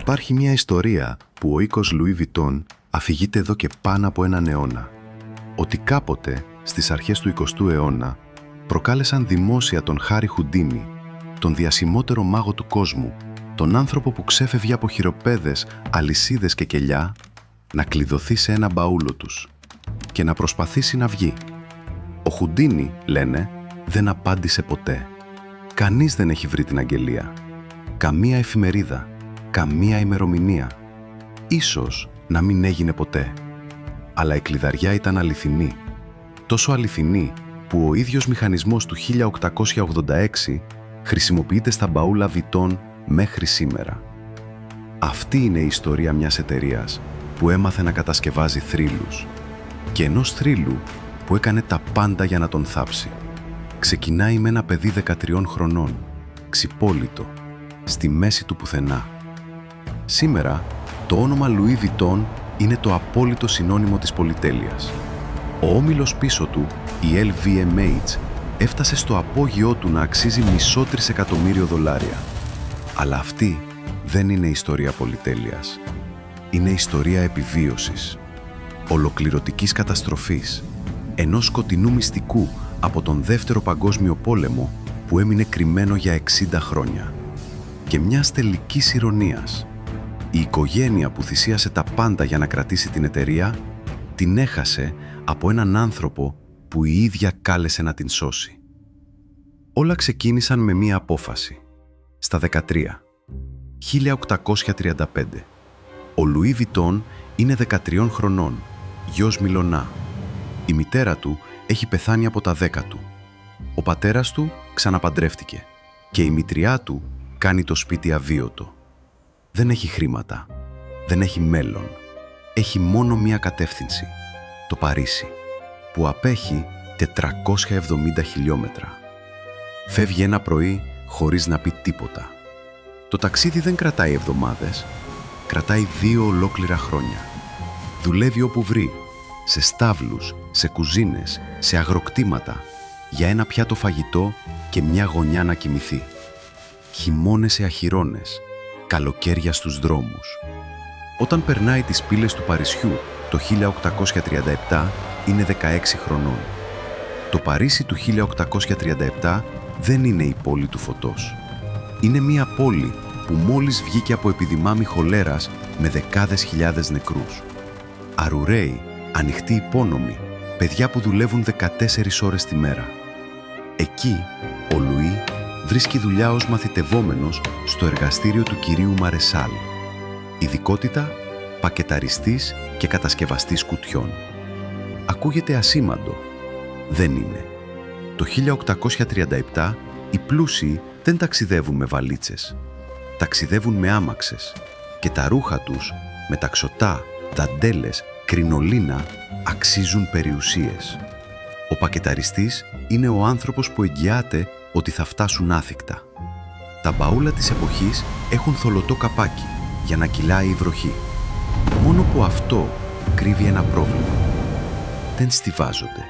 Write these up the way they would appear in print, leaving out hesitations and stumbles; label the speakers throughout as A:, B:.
A: Υπάρχει μια ιστορία που ο οίκος Λουί Βιτόν αφηγείται εδώ και πάνω από έναν αιώνα. Ότι κάποτε, στις αρχές του 20ου αιώνα, προκάλεσαν δημόσια τον Χάρι Χουντίνι, τον διασημότερο μάγο του κόσμου, τον άνθρωπο που ξέφευγε από χειροπέδες, αλυσίδες και κελιά, να κλειδωθεί σε ένα μπαούλο τους και να προσπαθήσει να βγει. Ο Χουντίνι, λένε, δεν απάντησε ποτέ. Κανείς δεν έχει βρει την αγγελία. Καμία εφημερίδα, καμία ημερομηνία. Ίσως να μην έγινε ποτέ. Αλλά η κλειδαριά ήταν αληθινή. Τόσο αληθινή που ο ίδιος μηχανισμός του 1886 χρησιμοποιείται στα μπαούλα Βιτόν μέχρι σήμερα. Αυτή είναι η ιστορία μιας εταιρείας που έμαθε να κατασκευάζει θρύλους και ενός θρύλου που έκανε τα πάντα για να τον θάψει. Ξεκινάει με ένα παιδί 13 χρονών, ξυπόλυτο, στη μέση του πουθενά. Σήμερα, το όνομα Λουί Βιτόν είναι το απόλυτο συνώνυμο της πολυτέλειας. Ο όμιλος πίσω του, η LVMH, έφτασε στο απόγειό του να αξίζει $1,5 εκατομμύριο. Αλλά αυτή δεν είναι ιστορία πολυτέλειας. Είναι ιστορία επιβίωσης, ολοκληρωτικής καταστροφής, ενός σκοτεινού μυστικού από τον Δεύτερο Παγκόσμιο Πόλεμο που έμεινε κρυμμένο για 60 χρόνια. Και μιας τελικής ηρωνίας. Η οικογένεια που θυσίασε τα πάντα για να κρατήσει την εταιρεία, την έχασε από έναν άνθρωπο που η ίδια κάλεσε να την σώσει. Όλα ξεκίνησαν με μία απόφαση. Στα 1835. Ο Λουί Βιτόν είναι 13 χρονών, γιος Μιλονά. Η μητέρα του έχει πεθάνει από τα 10 του. Ο πατέρας του ξαναπαντρεύτηκε και η μητριά του κάνει το σπίτι αβίωτο. Δεν έχει χρήματα, δεν έχει μέλλον. Έχει μόνο μία κατεύθυνση, το Παρίσι, που απέχει 470 χιλιόμετρα. Φεύγει ένα πρωί χωρίς να πει τίποτα. Το ταξίδι δεν κρατάει εβδομάδες, κρατάει 2 ολόκληρα χρόνια. Δουλεύει όπου βρει, σε στάβλους, σε κουζίνες, σε αγροκτήματα, για ένα πιάτο φαγητό και μια γωνιά να κοιμηθεί. Χειμώνες σε αχυρώνες, καλοκαίρια στους δρόμους. Όταν περνάει τις πύλες του Παρισιού το 1837 είναι 16 χρονών. Το Παρίσι του 1837 δεν είναι η πόλη του φωτός. Είναι μια πόλη που μόλις βγήκε από επιδημάμι χολέρας με δεκάδες χιλιάδες νεκρούς. Αρουραίοι, ανοιχτοί υπόνομοι, παιδιά που δουλεύουν 14 ώρες τη μέρα. Εκεί, ο Λουί βρίσκει δουλειά ως μαθητευόμενος στο εργαστήριο του κυρίου Μαρεσάλ. Ειδικότητα, πακεταριστής και κατασκευαστής κουτιών. Ακούγεται ασήμαντο. Δεν είναι. Το 1837 οι πλούσιοι δεν ταξιδεύουν με βαλίτσες. Ταξιδεύουν με άμαξες και τα ρούχα τους με ταξωτά, δαντέλες, κρινολίνα αξίζουν περιουσίες. Ο πακεταριστής είναι ο άνθρωπος που εγγυάται ότι θα φτάσουν άθικτα. Τα μπαούλα της εποχής έχουν θολωτό καπάκι για να κυλάει η βροχή. Μόνο που αυτό κρύβει ένα πρόβλημα. Δεν στιβάζονται.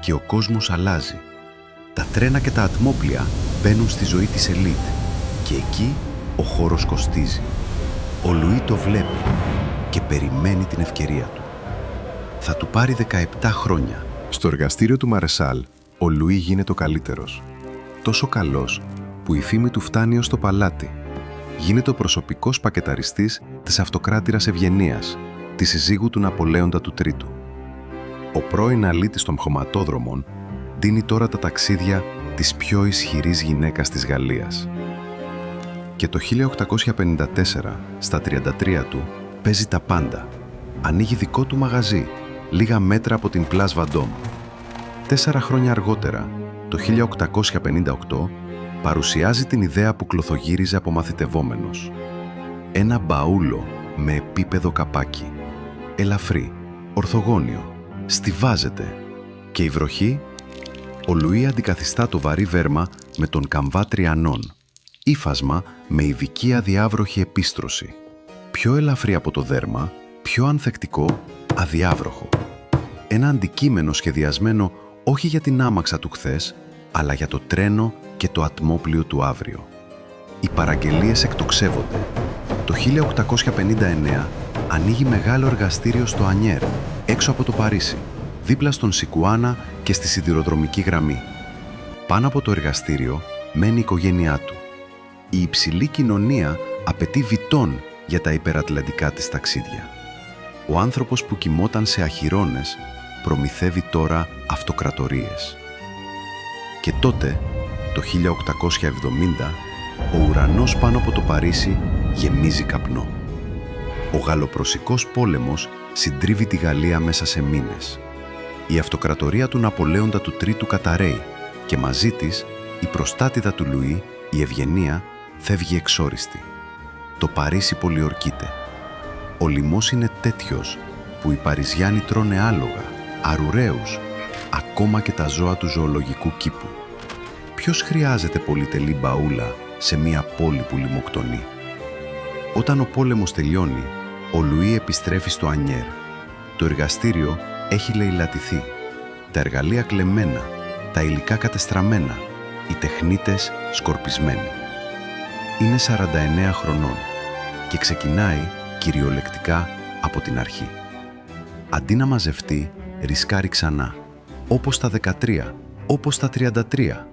A: Και ο κόσμος αλλάζει. Τα τρένα και τα ατμόπλια μπαίνουν στη ζωή της ελίτ και εκεί ο χώρος κοστίζει. Ο Λουί το βλέπει και περιμένει την ευκαιρία του. Θα του πάρει 17 χρόνια.
B: Στο εργαστήριο του Μαρεσάλ, ο Λουί γίνεται ο καλύτερος. Τόσο καλός που η φήμη του φτάνει ως το παλάτι. Γίνεται ο προσωπικός πακεταριστής της αυτοκράτηρας Ευγενίας, της συζύγου του Ναπολέοντα του Τρίτου. Ο πρώην αλήτης των χωματόδρομων δίνει τώρα τα ταξίδια της πιο ισχυρής γυναίκας της Γαλλίας. Και το 1854, στα 33 του, παίζει τα πάντα. Ανοίγει δικό του μαγαζί, λίγα μέτρα από την Place Vendôme. 4 χρόνια αργότερα, το 1858, παρουσιάζει την ιδέα που κλωθογύριζε από μαθητευόμενος. Ένα μπαούλο με επίπεδο καπάκι. Ελαφρύ, ορθογώνιο, στιβάζεται. Και η βροχή, ο Λουί αντικαθιστά το βαρύ βέρμα με τον καμβά τριανών. Ύφασμα με ειδική αδιάβροχη επίστρωση. Πιο ελαφρύ από το δέρμα, πιο ανθεκτικό, αδιάβροχο. Ένα αντικείμενο σχεδιασμένο όχι για την άμαξα του χθες, αλλά για το τρένο και το ατμόπλιο του αύριο. Οι παραγγελίες εκτοξεύονται.
A: Το 1859 ανοίγει μεγάλο εργαστήριο στο Ανιέρ, έξω από το Παρίσι, δίπλα στον Σικουάνα και στη σιδηροδρομική γραμμή. Πάνω από το εργαστήριο μένει η οικογένειά του. Η υψηλή κοινωνία απαιτεί Βιτόν για τα υπερατλαντικά της ταξίδια. Ο άνθρωπος που κοιμόταν σε αχυρώνες προμηθεύει τώρα αυτοκρατορίες. Και τότε, το 1870, ο ουρανός πάνω από το Παρίσι γεμίζει καπνό. Ο Γαλλοπρωσικός πόλεμος συντρίβει τη Γαλλία μέσα σε μήνες. Η αυτοκρατορία του Ναπολέοντα του Τρίτου καταρρέει και μαζί της η προστάτηδα του Λουί, η Ευγενία, φεύγει εξόριστη. Το Παρίσι πολιορκείται. Ο λοιμός είναι τέτοιος που οι Παριζιάνοι τρώνε άλογα, αρουραίους, ακόμα και τα ζώα του ζωολογικού κήπου. Ποιος χρειάζεται πολυτελή μπαούλα σε μια πόλη που λιμοκτονεί? Όταν ο πόλεμος τελειώνει, ο Λουί επιστρέφει στο Ανιέρ. Το εργαστήριο έχει λαιλατηθεί. Τα εργαλεία κλεμμένα, τα υλικά κατεστραμμένα, οι τεχνίτες σκορπισμένοι. Είναι 49 χρονών και ξεκινάει κυριολεκτικά από την αρχή. Αντί να μαζευτεί, ρισκάρει ξανά, όπως τα 13, όπως τα 33.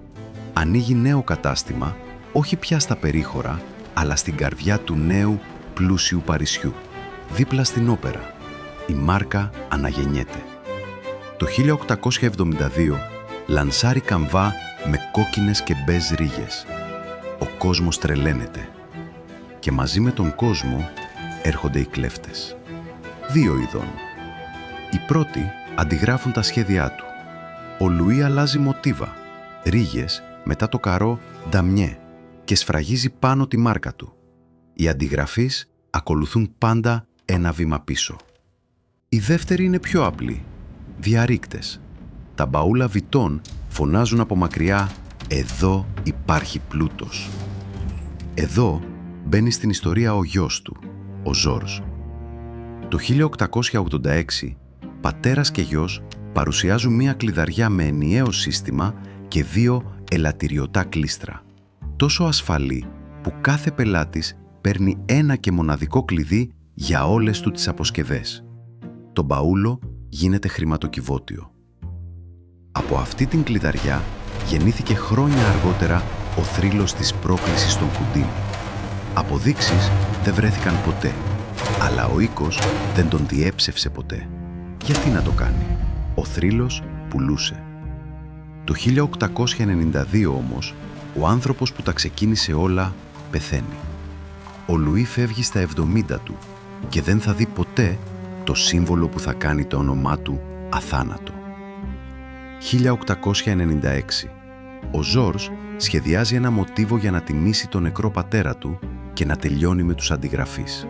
A: Ανοίγει νέο κατάστημα, όχι πια στα περίχωρα, αλλά στην καρδιά του νέου πλούσιου Παρισιού, δίπλα στην όπερα. Η μάρκα αναγεννιέται. Το 1872 λανσάρει καμβά με κόκκινες και μπέζ ρίγες. Ο κόσμος τρελαίνεται. Και μαζί με τον κόσμο έρχονται οι κλέφτες. Δύο ειδών. Οι πρώτοι αντιγράφουν τα σχέδιά του. Ο Λουί αλλάζει μοτίβα, ρίγες μετά το καρό νταμιέ και σφραγίζει πάνω τη μάρκα του. Οι αντιγραφείς ακολουθούν πάντα ένα βήμα πίσω. Οι δεύτεροι είναι πιο απλοί, διαρρήκτες. Τα μπαούλα Βιτόν φωνάζουν από μακριά «Εδώ υπάρχει πλούτος». Εδώ μπαίνει στην ιστορία ο γιος του, ο Ζόρζ. Το 1886, πατέρας και γιος παρουσιάζουν μία κλειδαριά με ενιαίο σύστημα και δύο ελαττηριωτά κλίστρα. Τόσο ασφαλή που κάθε πελάτης παίρνει ένα και μοναδικό κλειδί για όλες του τις αποσκευές. Το μπαούλο γίνεται χρηματοκιβώτιο. Από αυτή την κλειδαριά γεννήθηκε χρόνια αργότερα ο θρύλος της πρόκλησης των Χουντίνι. Αποδείξεις δεν βρέθηκαν ποτέ, αλλά ο οίκος δεν τον διέψευσε ποτέ. Γιατί να το κάνει? Ο θρύλος πουλούσε. Το 1892 όμως, ο άνθρωπος που τα ξεκίνησε όλα πεθαίνει. Ο Λουί φεύγει στα 70 του και δεν θα δει ποτέ το σύμβολο που θα κάνει το όνομά του αθάνατο. 1896. Ο Ζόρζ σχεδιάζει ένα μοτίβο για να τιμήσει τον νεκρό πατέρα του και να τελειώνει με τους αντιγραφείς.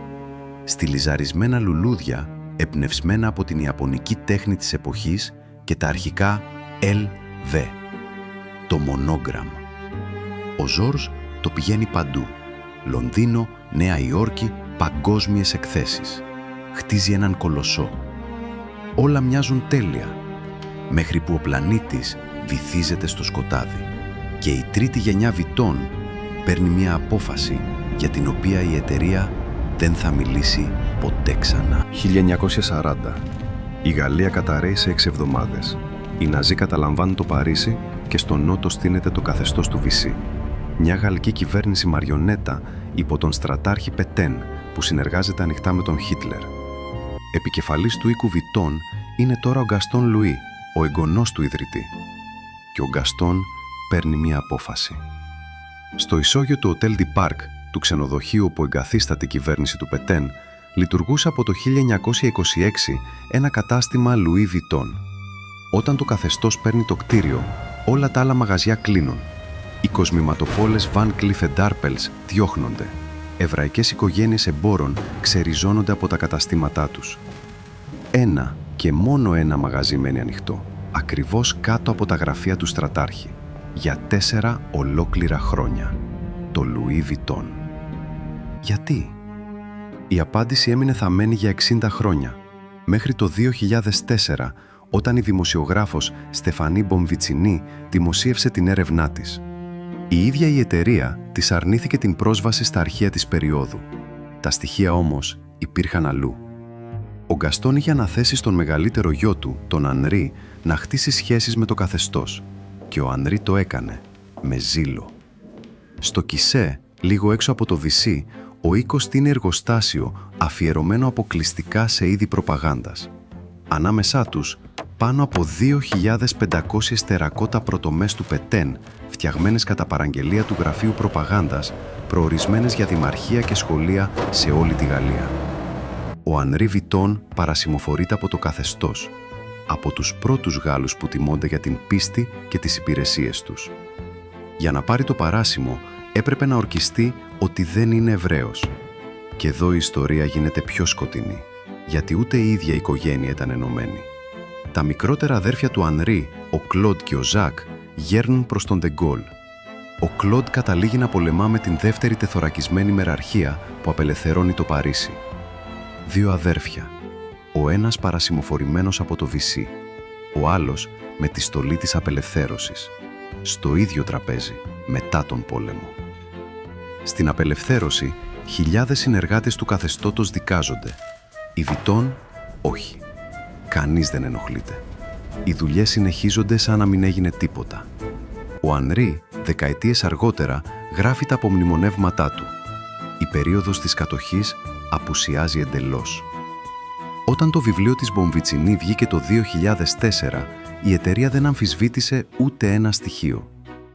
A: Στιλιζαρισμένα λουλούδια, εμπνευσμένα από την ιαπωνική τέχνη της εποχής και τα αρχικά LV, το μονόγραμμ. Ο Ζόρζ το πηγαίνει παντού. Λονδίνο, Νέα Υόρκη, παγκόσμιες εκθέσεις. Χτίζει έναν κολοσσό. Όλα μοιάζουν τέλεια, μέχρι που ο πλανήτης βυθίζεται στο σκοτάδι και η τρίτη γενιά Βιτόν παίρνει μια απόφαση για την οποία η εταιρεία δεν θα μιλήσει ποτέ ξανά.
B: 1940. Η Γαλλία καταρρέει σε 6 εβδομάδες. Οι Ναζί καταλαμβάνουν το Παρίσι και στο νότο στείνεται το καθεστώς του Βυσί. Μια γαλλική κυβέρνηση μαριονέτα υπό τον στρατάρχη Πετέν που συνεργάζεται ανοιχτά με τον Χίτλερ. Επικεφαλής του οίκου Βιτόν είναι τώρα ο Γκαστόν Λουί, ο εγγονός του ιδρυτή. Και ο Γκαστόν παίρνει μια απόφαση. Στο ισόγειο του Hotel du Parc, του ξενοδοχείου που εγκαθίσταται η κυβέρνηση του Πετέν, λειτουργούσε από το 1926 ένα κατάστημα Louis Vuitton. Όταν το καθεστώς παίρνει το κτίριο, όλα τα άλλα μαγαζιά κλείνουν. Οι κοσμηματοπόλες Van Cleef & Arpels διώχνονται. Εβραϊκές οικογένειες εμπόρων ξεριζώνονται από τα καταστήματά τους. Ένα και μόνο ένα μαγαζί μένει ανοιχτό, ακριβώς κάτω από τα γραφεία του στρατάρχη, για 4 ολόκληρα χρόνια. Το Louis Vuitton. Γιατί? Η απάντηση έμεινε θαμμένη για 60 χρόνια, μέχρι το 2004, όταν η δημοσιογράφος Στεφανή Μπομβιτσινή δημοσίευσε την έρευνά της. Η ίδια η εταιρεία της αρνήθηκε την πρόσβαση στα αρχεία της περίοδου.
A: Τα στοιχεία όμως υπήρχαν αλλού. Ο Γκαστόν είχε αναθέσει στον μεγαλύτερο γιο του, τον Ανρί, να χτίσει σχέσεις με το καθεστώς και ο Ανρί το έκανε, με ζήλο. Στο Κισέ, λίγο έξω από το Βυσί, ο οίκος στείνει εργοστάσιο αφιερωμένο αποκλειστικά σε είδη προπαγάνδας. Ανάμεσά τους, πάνω από 2.500 τερακότα πρωτομές του Πετέν, φτιαγμένες κατά παραγγελία του Γραφείου Προπαγάνδας, προορισμένες για δημαρχία και σχολεία σε όλη τη Γαλλία. Ο Ανρί Βιτόν παρασημοφορείται από το καθεστώς, από τους πρώτους Γάλλους που τιμώνται για την πίστη και τις υπηρεσίες τους. Για να πάρει το παράσημο, έπρεπε να ορκιστεί ότι δεν είναι Εβραίος. Και εδώ η ιστορία γίνεται πιο σκοτεινή, γιατί ούτε η ίδια η οικογένεια ήταν ενωμένη. Τα μικρότερα αδέρφια του Ανρί, ο Κλοντ και ο Ζακ, γέρνουν προς τον Ντεγκόλ. Ο Κλοντ καταλήγει να πολεμά με την δεύτερη τεθωρακισμένη μεραρχία που απελευθερώνει το Παρίσι. 2 αδέρφια, ο ένας παρασημοφορημένος από το Βυσί, ο άλλος με τη στολή της απελευθέρωσης, στο ίδιο τραπέζι μετά τον πόλεμο. Στην απελευθέρωση, χιλιάδες συνεργάτες του καθεστώτος δικάζονται. Οι Βιτόν, όχι. Κανείς δεν ενοχλείται. Οι δουλειές συνεχίζονται σαν να μην έγινε τίποτα. Ο Ανρί, δεκαετίες αργότερα, γράφει τα απομνημονεύματά του. Η περίοδος της κατοχής απουσιάζει εντελώς. Όταν το βιβλίο της Μπομβιτσινή βγήκε το 2004, η εταιρεία δεν αμφισβήτησε ούτε ένα στοιχείο.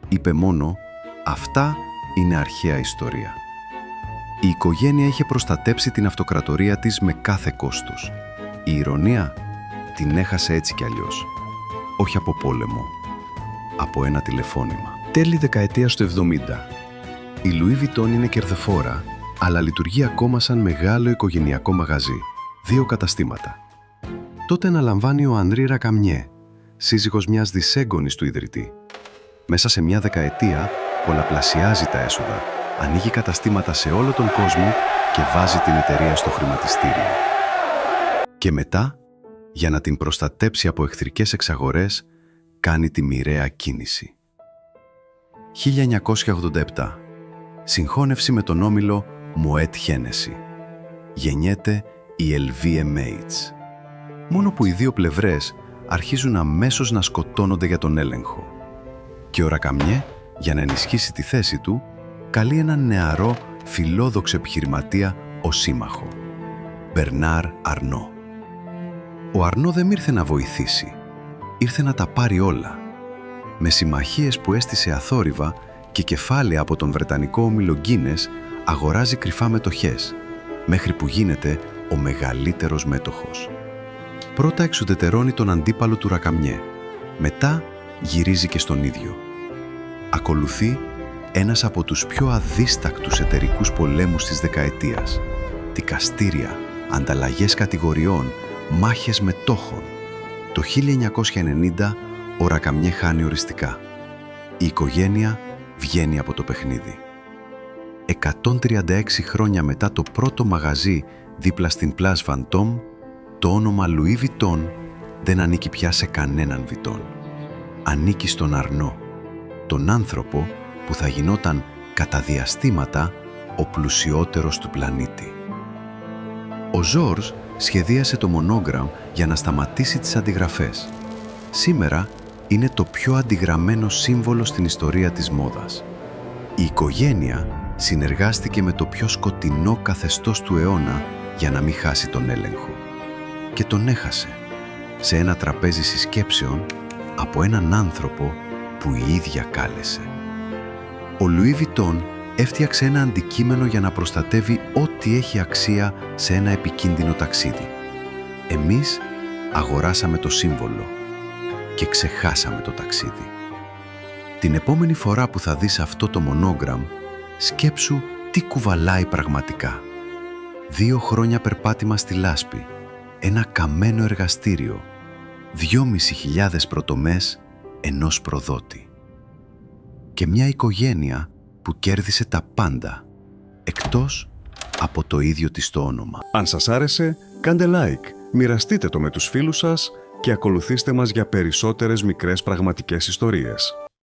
A: Είπε μόνο «Αυτά είναι αρχαία ιστορία». Η οικογένεια είχε προστατέψει την αυτοκρατορία της με κάθε κόστος. Η ηρωνία την έχασε έτσι κι αλλιώς. Όχι από πόλεμο, από ένα τηλεφώνημα. Τέλη δεκαετίας του 70. Η Λουί Βιτόν είναι κερδοφόρα, αλλά λειτουργεί ακόμα σαν μεγάλο οικογενειακό μαγαζί, 2 καταστήματα. Τότε αναλαμβάνει ο Ανρί Ρακαμιέ, σύζυγος μιας δυσέγγονης του ιδρυτή. Μέσα σε μια δεκαετία πολλαπλασιάζει τα έσοδα, ανοίγει καταστήματα σε όλο τον κόσμο και βάζει την εταιρεία στο χρηματιστήριο. Και μετά, για να την προστατέψει από εχθρικές εξαγορές, κάνει τη μοιραία κίνηση. 1987. Συγχώνευση με τον όμιλο Moet Hennessy. Γεννιέται η LVMH. Μόνο που οι 2 πλευρές αρχίζουν αμέσως να σκοτώνονται για τον έλεγχο. Και ο Ρακαμιέ, για να ενισχύσει τη θέση του, καλεί έναν νεαρό, φιλόδοξο επιχειρηματία ως σύμμαχο. Μπερνάρ Αρνό. Ο Αρνό δεν ήρθε να βοηθήσει. Ήρθε να τα πάρει όλα. Με συμμαχίες που έστησε αθόρυβα και κεφάλαια από τον βρετανικό όμιλο Γκίνες, αγοράζει κρυφά μετοχές, μέχρι που γίνεται ο μεγαλύτερος μέτοχος. Πρώτα εξουδετερώνει τον αντίπαλο του Ρακαμιέ, μετά γυρίζει και στον ίδιο. Ακολουθεί ένας από τους πιο αδίστακτους εταιρικούς πολέμους της δεκαετίας. Δικαστήρια, ανταλλαγές κατηγοριών, μάχες μετόχων. Το 1990 ο Ρακαμιέ χάνει οριστικά. Η οικογένεια βγαίνει από το παιχνίδι. 136 χρόνια μετά το πρώτο μαγαζί δίπλα στην Place Vendôme, το όνομα Louis Vuitton δεν ανήκει πια σε κανέναν Βιτόν. Ανήκει στον Αρνό, τον άνθρωπο που θα γινόταν κατά διαστήματα ο πλουσιότερος του πλανήτη. Ο Ζόρζ σχεδίασε το μονόγραμ για να σταματήσει τις αντιγραφές. Σήμερα είναι το πιο αντιγραμμένο σύμβολο στην ιστορία της μόδας. Η οικογένεια συνεργάστηκε με το πιο σκοτεινό καθεστώς του αιώνα για να μην χάσει τον έλεγχο. Και τον έχασε σε ένα τραπέζι συσκέψεων από έναν άνθρωπο που η ίδια κάλεσε. Ο Λουί Βιτόν έφτιαξε ένα αντικείμενο για να προστατεύει ό,τι έχει αξία σε ένα επικίνδυνο ταξίδι. Εμείς αγοράσαμε το σύμβολο και ξεχάσαμε το ταξίδι. Την επόμενη φορά που θα δεις αυτό το μονόγραμ, σκέψου τι κουβαλάει πραγματικά. 2 χρόνια περπάτημα στη λάσπη, ένα καμένο εργαστήριο, 2.500 πρωτομές ενός προδότη. Και μια οικογένεια που κέρδισε τα πάντα, εκτός από το ίδιο της το όνομα.
B: Αν σας άρεσε, κάντε like, μοιραστείτε το με τους φίλους σας και ακολουθήστε μας για περισσότερες μικρές πραγματικές ιστορίες.